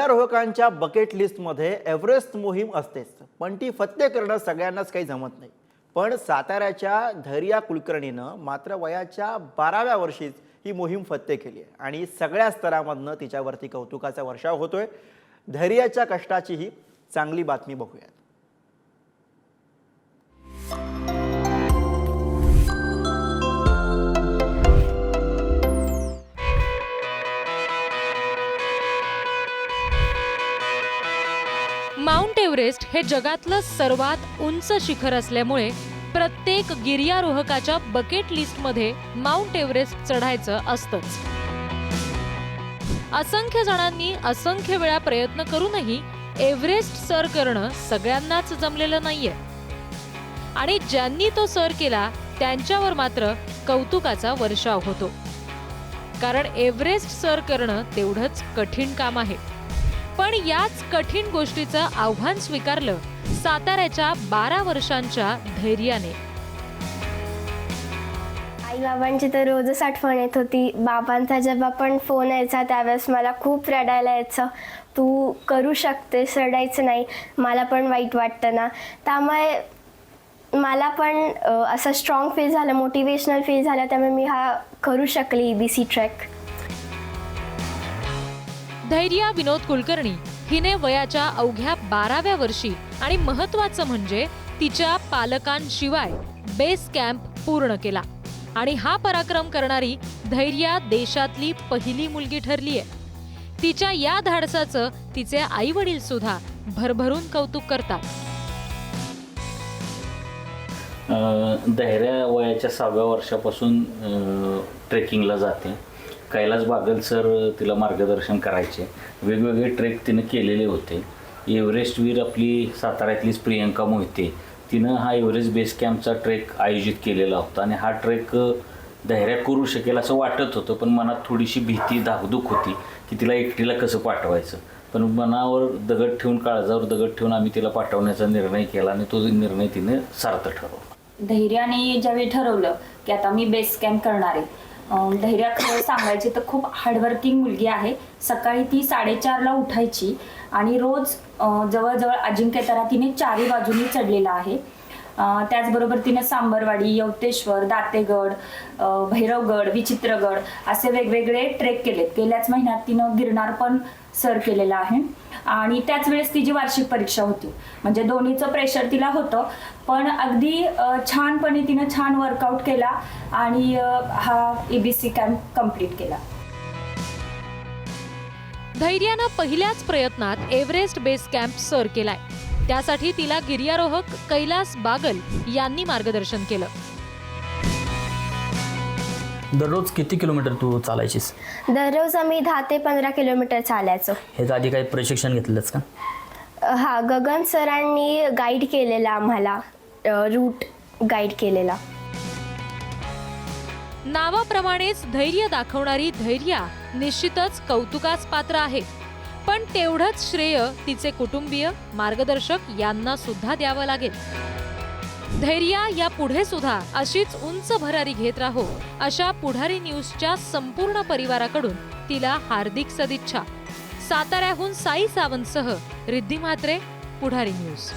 गिर्यारोहकांच्या bucket लिस्टमध्ये Everest मोहीम असतेच, पण ती फत्ते करणं सगळ्यांनाच काही जमत नाही. पण साताऱ्याच्या धैर्या कुलकर्णीनं मात्र वयाच्या 12व्या वर्षीच ही मोहीम फत्ते केली आहे आणि सगळ्या स्तरामधनं तिच्यावरती कौतुकाचा वर्षाव होतोय. धैर्याच्या कष्टाची ही चांगली बातमी बघूयात. माउंट एव्हरेस्ट हे जगातलं सर्वात उंच शिखर असल्यामुळे प्रत्येक गिर्यारोहकाच्या बकेट लिस्टमध्ये माउंट एव्हरेस्ट चढायचं असतंच. असंख्य जणांनी असंख्य वेळा प्रयत्न करूनही एव्हरेस्ट सर करणं सगळ्यांनाच जमलेलं नाहीये आणि ज्यांनी तो सर केला त्यांच्यावर मात्र कौतुकाचा वर्षाव होतो. कारण एव्हरेस्ट सर करणं तेवढंच कठीण काम आहे. पण याच कठीण गोष्टीचं आव्हान स्वीकारलं साताऱ्याच्या 12 वर्षांच्या धैर्याने. आई बाबांची तर रोजच आठवण येत होती. बाबांचा जेव्हा पण फोन यायचा त्यावेळेस मला खूप रडायला यायचं. तू करू शकतेस, रडायचं नाही, मला पण वाईट वाटतं ना. त्यामुळे मला पण असं स्ट्रॉंग फील झालं, मोटिवेशनल फील झालं. त्यामुळे मी हा करू शकली EBC ट्रेक. धैर्या विनोद कुलकर्णी हिने वयाच्या अवघ्या 12व्या वर्षी आणि महत्वाचं म्हणजे तिच्या पालकांशिवाय बेस कॅम्प पूर्ण केला आणि हा पराक्रम करणारी धैर्या देशातली पहिली मुलगी ठरलीय. तिच्या या धाडसाचं तिचे आई वडील सुद्धा भरभरून कौतुक करतात. धैर्या वयाच्या 6व्या वर्षापासून ट्रेकिंगला जाते. कैलास बागल सर तिला मार्गदर्शन करायचे. वेगवेगळे ट्रेक तिनं केलेले होते. एव्हरेस्टवीर आपली साताऱ्यातलीच प्रियंका मोहिते तिनं हा एव्हरेस्ट बेस कॅम्पचा ट्रेक आयोजित केलेला होता आणि हा ट्रेक धैर्या करू शकेल असं वाटत होतं. पण मनात थोडीशी भीती, धाकधूक होती की तिला एकटीला कसं पाठवायचं. पण मनावर दगड ठेवून, काळजावर दगड ठेवून आम्ही तिला पाठवण्याचा निर्णय केला आणि तो निर्णय तिने सार्थ ठरवला. धैर्याने ज्यावेळी ठरवलं की आता मी बेस कॅम्प करणार आहे, धैर्या खरं सांगायचे तर खूप हार्डवर्किंग मुलगी आहे. सकाळी ती 4:30ला उठायची आणि रोज जवळजवळ अजिंक्यतारा तिने 4ही बाजूनी चढलेला आहे. त्याचबरोबर तिने सांबरवाडी, यवतेश्वर, दातेगड, भैरवगड, विचित्रगड असे वेगवेगळे ट्रेक केलेत. गेल्याच महिन्यात तिनं गिरनार पण सर केलेला आहे आणि त्याच वेळेस तिची वार्षिक परीक्षा होती. म्हणजे दोन्हीचं प्रेशर तिला होतं, पण अगदी छानपणे तिनं छान वर्कआउट केला आणि हा EBC कॅम्प कंप्लीट केला. धैर्यानं पहिल्याच प्रयत्नात एव्हरेस्ट बेस कॅम्प सर केलाय. त्यासाठी तिला गिर्यारोहक कैलास बागल यांनी मार्गदर्शन केलं. दररोज किती किलोमीटर तू चालायचीस? दररोज आम्ही 10 ते 15 किलोमीटर चालायचो. ह्याच्या आधी काही प्रशिक्षण घेतलंच का? हा, गगन सरांनी गाईड केलेला आम्हाला, रूट गाईड केलेला. नावाप्रमाणेच धैर्य दाखवणारी धैर्या निश्चितच कौतुकास पात्र आहे. पण तेवढंच श्रेय तिचे कुटुंबीय, मार्गदर्शक यांना सुद्धा द्यावं लागेल. धैर्या या पुढे सुद्धा अशीच उंच भरारी घेत राहो अशा पुढारी न्यूजच्या संपूर्ण परिवाराकडून तिला हार्दिक सदिच्छा. साताऱ्याहून साई सावंतसह रिद्धी म्हात्रे, पुढारी न्यूज.